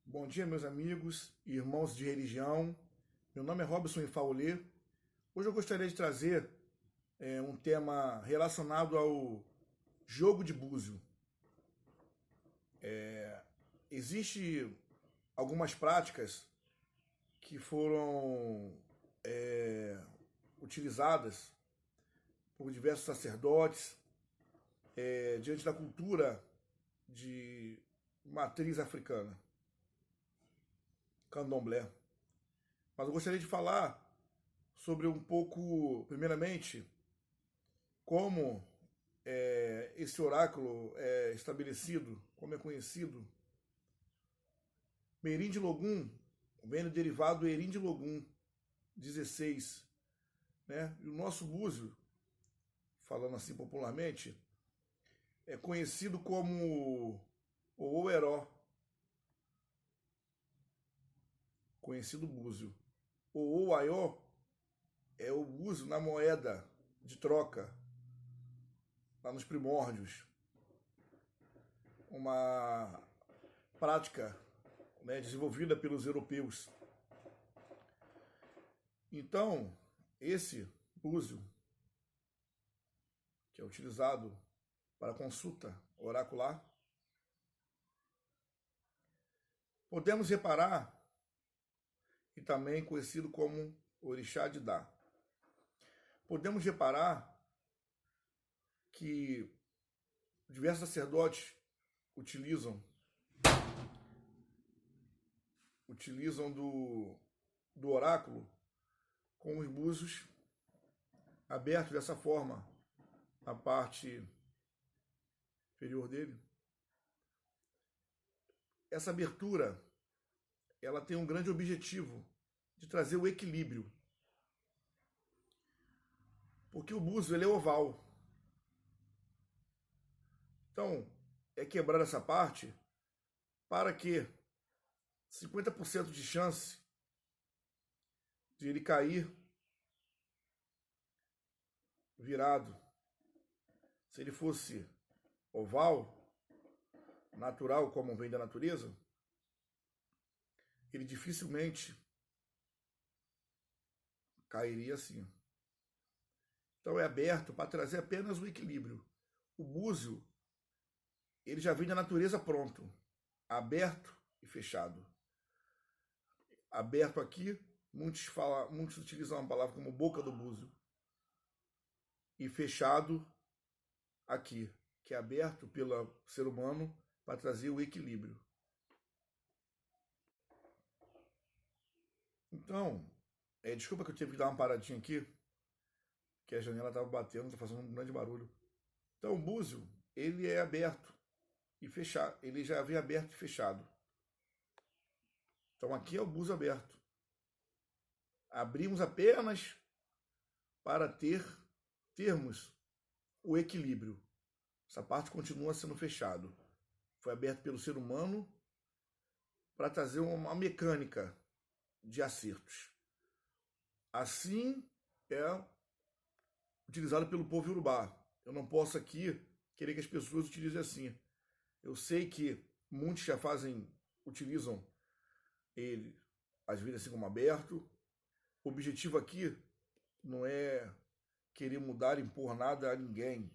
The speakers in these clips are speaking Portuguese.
Bom dia, meus amigos e irmãos de religião. Meu nome é Robson Ifaulê. Hoje eu gostaria de trazer um tema relacionado ao jogo de búzio. Existem algumas práticas que foram utilizadas por diversos sacerdotes diante da cultura de matriz africana, candomblé. Mas eu gostaria de falar sobre um pouco, primeiramente, como esse oráculo é estabelecido, como é conhecido. Merim de Logum vem do derivado Erim de Logum, 16. Né? E o nosso búzio, falando assim popularmente, é conhecido como o Oeró, conhecido búzio. O Oaió é o búzio na moeda de troca, lá nos primórdios. Uma prática desenvolvida pelos europeus. Então, esse búzio, que é utilizado para consulta oracular, podemos reparar, e também conhecido como Orixá de Dá. Podemos reparar que diversos sacerdotes utilizam do oráculo com os búzios abertos dessa forma, a parte inferior dele. Essa abertura, ela tem um grande objetivo de trazer o equilíbrio. Porque o búzio ele é oval. Então, é quebrar essa parte para que 50% de chance de ele cair virado. Se ele fosse oval, natural, como vem da natureza, ele dificilmente cairia assim. Então é aberto para trazer apenas o equilíbrio. O búzio, ele já vem da natureza pronto, aberto e fechado. Aberto aqui, muitos utilizam a palavra como boca do búzio. E fechado aqui, que é aberto pelo ser humano para trazer o equilíbrio. Então, desculpa que eu tive que dar uma paradinha aqui, que a janela estava batendo, está fazendo um grande barulho. Então, o búzio, ele é aberto e fechado, ele já vem aberto e fechado. Então, aqui é o búzio aberto. Abrimos apenas para termos o equilíbrio. Essa parte continua sendo fechado. Foi aberto pelo ser humano para trazer uma mecânica de acertos. Assim é utilizado pelo povo iorubá. Eu não posso aqui querer que as pessoas utilizem assim. Eu sei que muitos já utilizam ele, às vezes assim como aberto. O objetivo aqui não é querer mudar, impor nada a ninguém.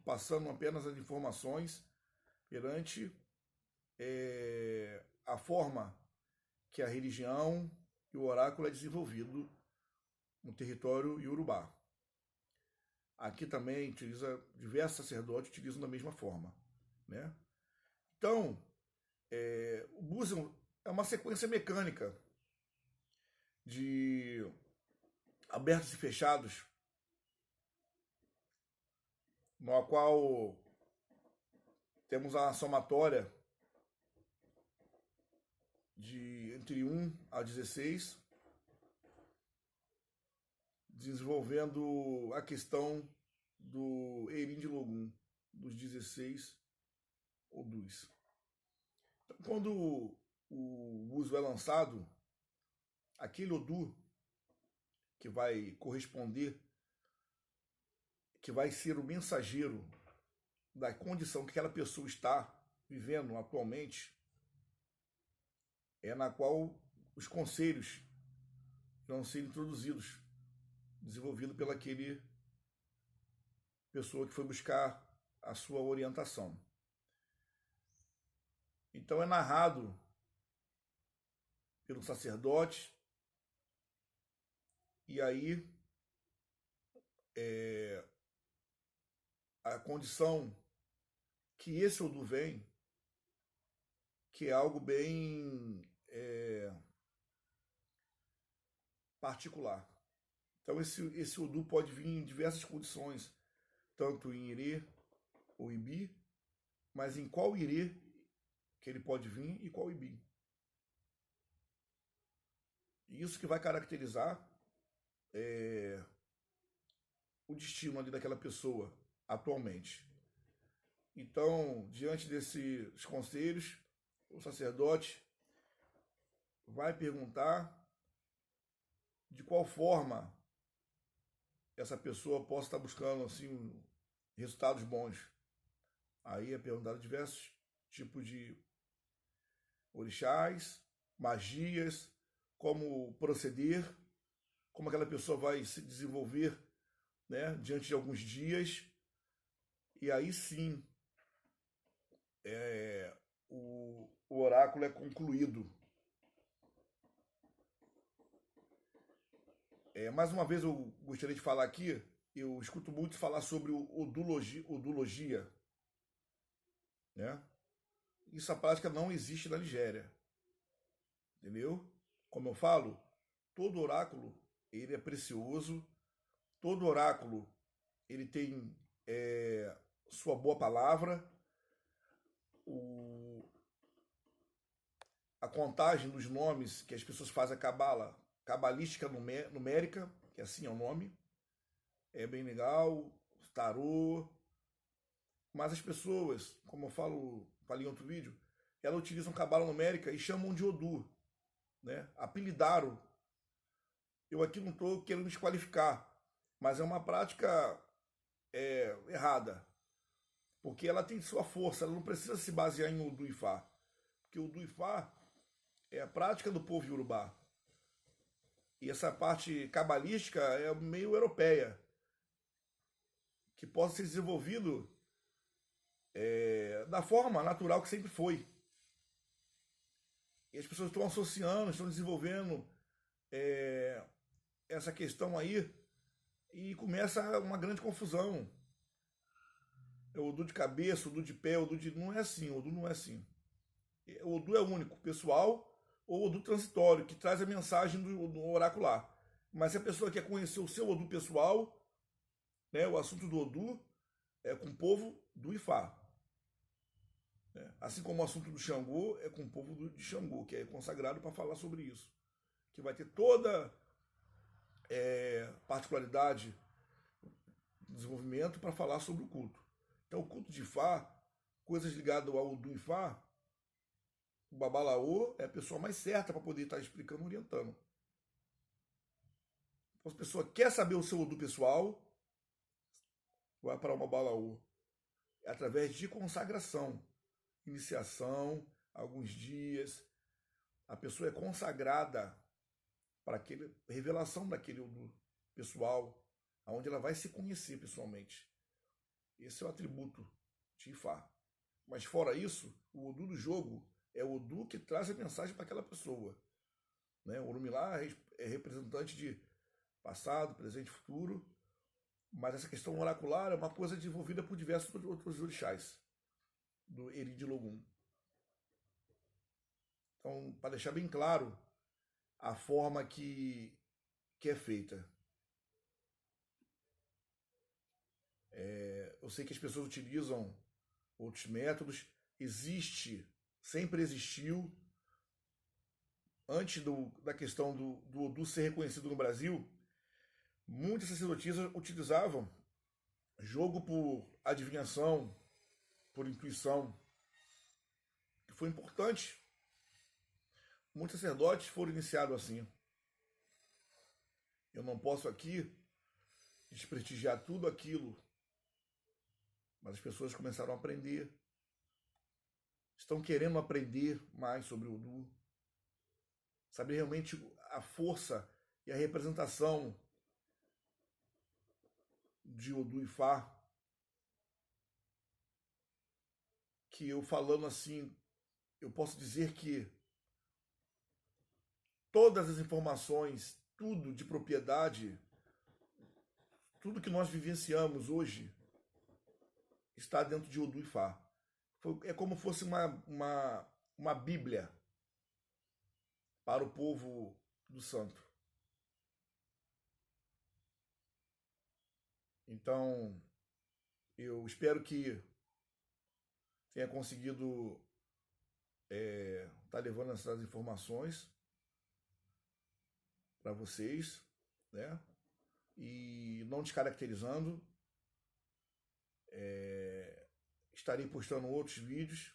Passando apenas as informações perante a forma que a religião e o oráculo é desenvolvido no território iorubá. Aqui também diversos sacerdotes utilizam da mesma forma. Né? Então, o búzio é uma sequência mecânica de abertos e fechados, no qual temos a somatória entre 1 a 16, desenvolvendo a questão do Erim de Logum, dos 16 odus. Então, quando o búzio é lançado, aquele odu que vai corresponder, que vai ser o mensageiro da condição que aquela pessoa está vivendo atualmente, é na qual os conselhos vão ser introduzidos, desenvolvido pela aquele pessoa que foi buscar a sua orientação. Então é narrado pelo sacerdote, e aí a condição que esse Odu vem, que é algo bem particular. Então esse Odu pode vir em diversas condições, tanto em Irê ou Ibi, mas em qual Irê que ele pode vir e qual Ibi. Isso que vai caracterizar o destino ali daquela pessoa atualmente. Então, diante desses conselhos, o sacerdote vai perguntar de qual forma essa pessoa possa estar buscando assim resultados bons. Aí é perguntado diversos tipos de orixás, magias, como proceder, como aquela pessoa vai se desenvolver, né, diante de alguns dias. E aí sim o oráculo é concluído. Mais uma vez eu gostaria de falar aqui, eu escuto muito falar sobre odulogia, né? Essa prática não existe na Nigéria, entendeu? Como eu falo, todo oráculo ele é precioso, todo oráculo ele tem sua boa palavra, a contagem dos nomes que as pessoas fazem a cabala, cabalística numérica, que assim é o nome, é bem legal, tarô, mas as pessoas, como eu falei em outro vídeo, elas utilizam cabala numérica e chamam de Odu, né? Apelidaram. Eu aqui não estou querendo desqualificar, mas é uma prática errada, porque ela tem sua força, ela não precisa se basear em Odu Ifá, porque o Odu Ifá é a prática do povo iorubá. E essa parte cabalística é meio europeia, que possa ser desenvolvido da forma natural que sempre foi. E as pessoas estão associando, estão desenvolvendo essa questão aí, e começa uma grande confusão. O Odu de cabeça, o Odu de pé, o Odu de... Não é assim, o Odu não é assim. O Odu é único, pessoal, ou Odu transitório, que traz a mensagem do oracular. Mas se a pessoa quer conhecer o seu Odu pessoal, né, o assunto do Odu é com o povo do Ifá. Assim como o assunto do Xangô é com o povo de Xangô, que é consagrado para falar sobre isso. Que vai ter toda particularidade do desenvolvimento para falar sobre o culto. Então, o culto de Ifá, coisas ligadas ao Odu Ifá, o Babalaô é a pessoa mais certa para poder estar explicando, orientando. Então, se a pessoa quer saber o seu Odu pessoal, vai para o Babalaô. É através de consagração, iniciação, alguns dias. A pessoa é consagrada para aquela revelação daquele Odu pessoal, onde ela vai se conhecer pessoalmente. Esse é o atributo de Ifá. Mas fora isso, o Odu do jogo é o Odu que traz a mensagem para aquela pessoa. O Orumilá é representante de passado, presente e futuro, mas essa questão oracular é uma coisa desenvolvida por diversos outros orixás do Eri de Logum. Então, para deixar bem claro a forma que é feita. Eu sei que as pessoas utilizam outros métodos, sempre existiu, antes da questão do Odu ser reconhecido no Brasil, muitas sacerdotisas utilizavam jogo por adivinhação, por intuição, que foi importante. Muitos sacerdotes foram iniciados assim. Eu não posso aqui desprestigiar tudo aquilo, mas as pessoas começaram a aprender, estão querendo aprender mais sobre o Odu. saber realmente a força e a representação de Odu Ifá, que eu falando assim, eu posso dizer que todas as informações, tudo de propriedade, tudo que nós vivenciamos hoje está dentro de Odu Ifá. É como fosse uma Bíblia para o povo do santo. Então, eu espero que tenha conseguido estar levando essas informações para vocês, né? E não descaracterizando. Estarei postando outros vídeos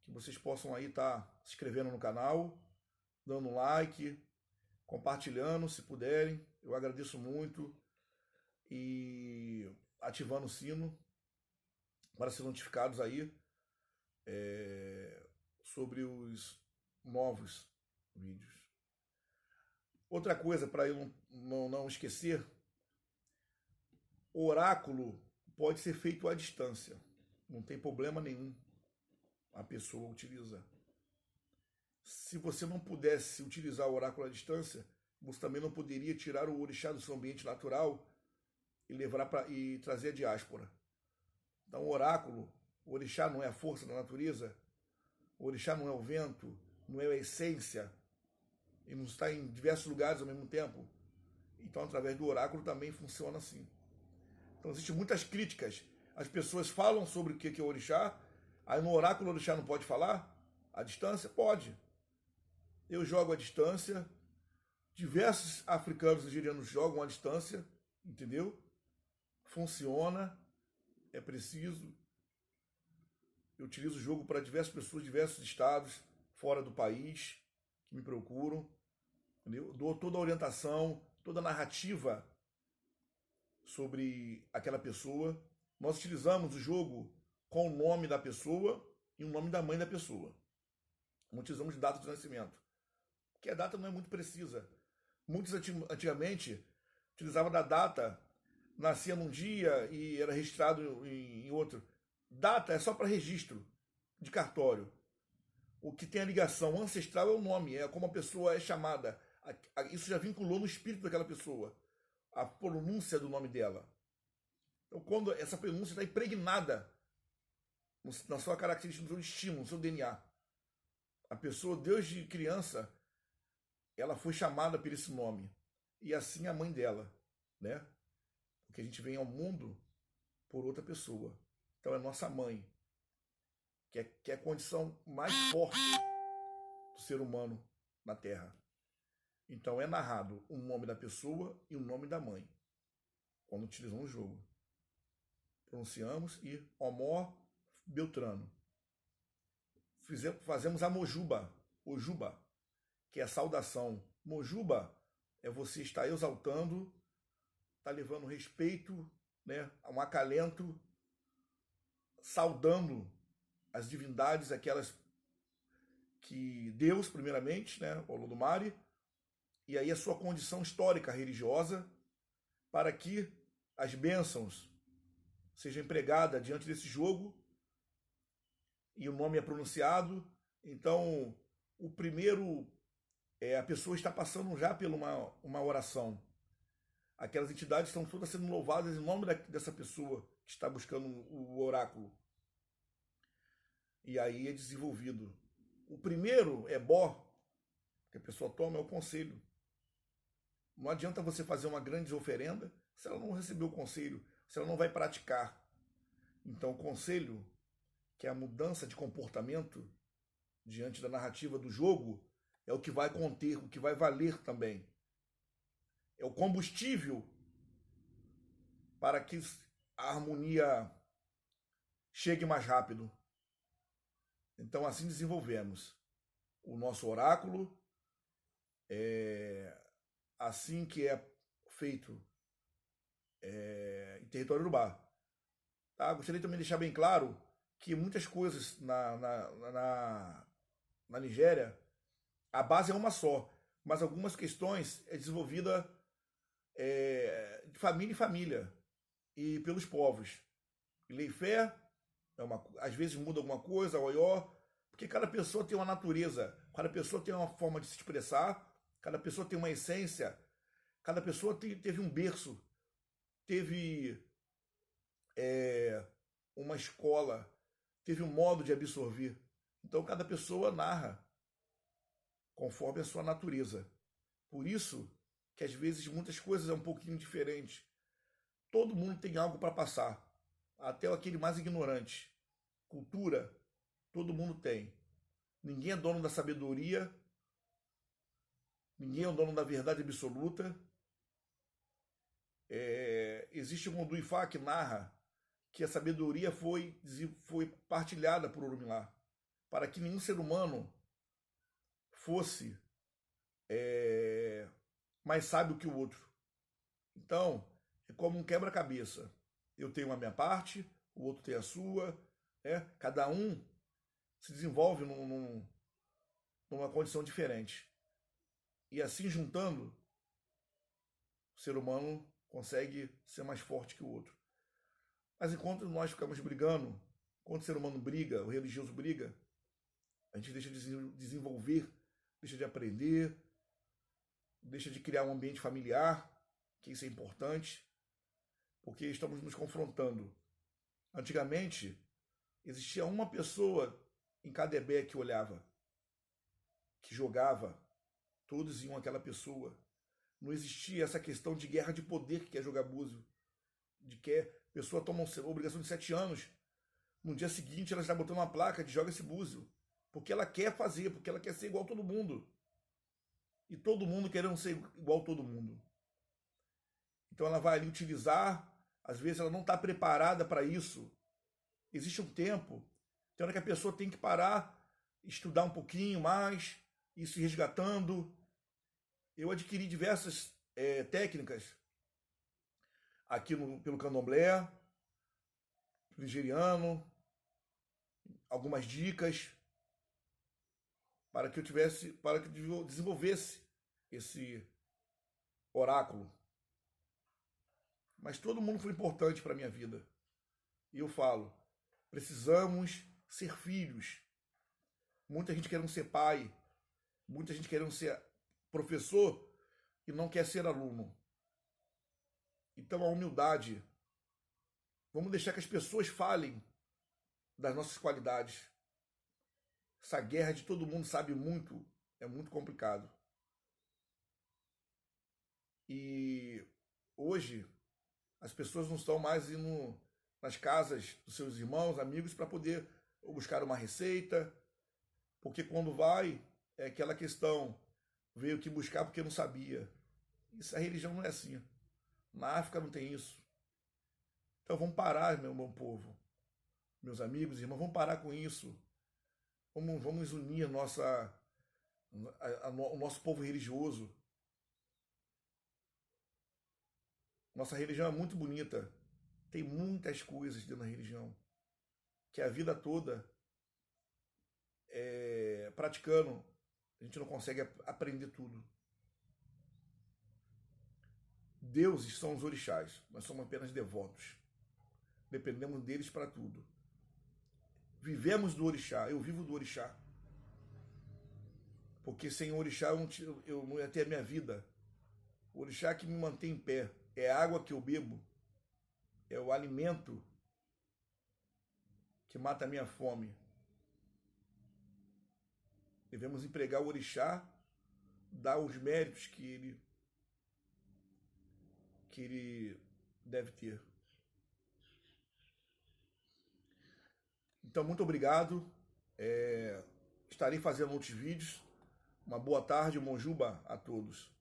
que vocês possam aí estar se inscrevendo no canal, dando um like, compartilhando se puderem. Eu agradeço muito. E ativando o sino para ser notificados aí sobre os novos vídeos. Outra coisa para eu não esquecer, o oráculo pode ser feito à distância, não tem problema nenhum a pessoa utiliza. Se você não pudesse utilizar o oráculo à distância, você também não poderia tirar o orixá do seu ambiente natural e levar e trazer a diáspora. Então o oráculo, o orixá não é a força da natureza, o orixá não é o vento, não é a essência, e não está em diversos lugares ao mesmo tempo. Então através do oráculo também funciona assim. Então existem muitas críticas. As pessoas falam sobre o que é o orixá, aí no oráculo o orixá não pode falar? À distância? Pode. Eu jogo à distância, diversos africanos e nigerianos jogam à distância, entendeu? Funciona, é preciso. Eu utilizo o jogo para diversas pessoas, diversos estados, fora do país, que me procuram. Entendeu? Dou toda a orientação, toda a narrativa sobre aquela pessoa. Nós utilizamos o jogo com o nome da pessoa e o nome da mãe da pessoa. Não utilizamos data de nascimento, porque a data não é muito precisa. Muitos antigamente utilizavam da data, nascia num dia e era registrado em outro. Data é só para registro de cartório. O que tem a ligação ancestral é o nome, é como a pessoa é chamada. Isso já vinculou no espírito daquela pessoa, a pronúncia do nome dela. Então, quando essa pronúncia está impregnada na sua característica, no seu destino, no seu DNA, a pessoa, desde criança, ela foi chamada por esse nome. E assim a mãe dela, né? Porque a gente vem ao mundo por outra pessoa. Então é nossa mãe, que é a condição mais forte do ser humano na Terra. Então é narrado o nome da pessoa e o nome da mãe, quando utilizamos o jogo. Pronunciamos e Omó Beltrano. Fazemos a Mojuba, Ojuba, que é a saudação. Mojuba é você estar exaltando, está levando respeito, né, um acalento, saudando as divindades, aquelas que Deus, primeiramente, né, o Olodumare, e aí a sua condição histórica religiosa, para que as bênçãos sejam empregadas diante desse jogo, e o nome é pronunciado. Então, o primeiro, a pessoa está passando já por uma oração. Aquelas entidades estão todas sendo louvadas em nome dessa pessoa que está buscando o oráculo. E aí é desenvolvido. O primeiro ebó que a pessoa toma é o conselho. Não adianta você fazer uma grande oferenda se ela não recebeu o conselho, se ela não vai praticar. Então, o conselho, que é a mudança de comportamento diante da narrativa do jogo, é o que vai conter, o que vai valer também. É o combustível para que a harmonia chegue mais rápido. Então, assim desenvolvemos o nosso oráculo, assim que é feito em território urubá. Tá? Gostaria também de deixar bem claro que muitas coisas na Nigéria A base é uma só, mas algumas questões é desenvolvida de família em família e pelos povos. Lei e fé, às vezes muda alguma coisa, oió, porque cada pessoa tem uma natureza, cada pessoa tem uma forma de se expressar, cada pessoa tem uma essência, cada pessoa teve um berço, teve uma escola, teve um modo de absorver. Então cada pessoa narra conforme a sua natureza. Por isso que às vezes muitas coisas é um pouquinho diferente. Todo mundo tem algo para passar, até aquele mais ignorante. Cultura, todo mundo tem. Ninguém é dono da sabedoria, ninguém é dono da verdade absoluta. Existe um Odu Ifá que narra que a sabedoria foi partilhada por Orumilá, para que nenhum ser humano fosse mais sábio que o outro. Então, é como um quebra-cabeça. Eu tenho a minha parte, o outro tem a sua, cada um se desenvolve numa condição diferente. E assim, juntando, o ser humano consegue ser mais forte que o outro. Mas enquanto nós ficamos brigando, enquanto o ser humano briga, o religioso briga, a gente deixa de desenvolver, deixa de aprender, deixa de criar um ambiente familiar, que isso é importante, porque estamos nos confrontando. Antigamente, existia uma pessoa em cada ebé que olhava, que jogava, todos iam àquela pessoa. Não existia essa questão de guerra de poder que é jogar búzio, de que a pessoa toma uma obrigação de 7 anos, no dia seguinte ela está botando uma placa de joga esse búzio, porque ela quer fazer, porque ela quer ser igual a todo mundo. E todo mundo querendo ser igual a todo mundo. Então ela vai ali utilizar, às vezes ela não está preparada para isso. Existe um tempo, tem hora que a pessoa tem que parar, estudar um pouquinho mais, ir se resgatando. Eu adquiri diversas técnicas aqui pelo candomblé, nigeriano, algumas dicas para que eu desenvolvesse esse oráculo. Mas todo mundo foi importante para a minha vida. E eu falo, precisamos ser filhos. Muita gente querendo ser pai, muita gente querendo ser professor e não quer ser aluno. Então a humildade, vamos deixar que as pessoas falem das nossas qualidades. Essa guerra de todo mundo sabe muito, é muito complicado. E hoje as pessoas não estão mais indo nas casas dos seus irmãos, amigos, para poder buscar uma receita, porque quando vai, é aquela questão, veio aqui buscar porque não sabia. Isso, a religião não é assim. Na África não tem isso. Então vamos parar, meu povo, meus amigos, irmãos, vamos parar com isso. Vamos unir o nosso povo religioso. Nossa religião é muito bonita. Tem muitas coisas dentro da religião que a vida toda praticando a gente não consegue aprender tudo. Deuses são os orixás, nós somos apenas devotos. Dependemos deles para tudo. Vivemos do orixá, eu vivo do orixá. Porque sem o orixá eu não ia ter a minha vida. O orixá que me mantém em pé, é a água que eu bebo, é o alimento que mata a minha fome. Devemos empregar o orixá, dar os méritos que ele deve ter. Então, muito obrigado. Estarei fazendo outros vídeos. Uma boa tarde, Monjuba a todos.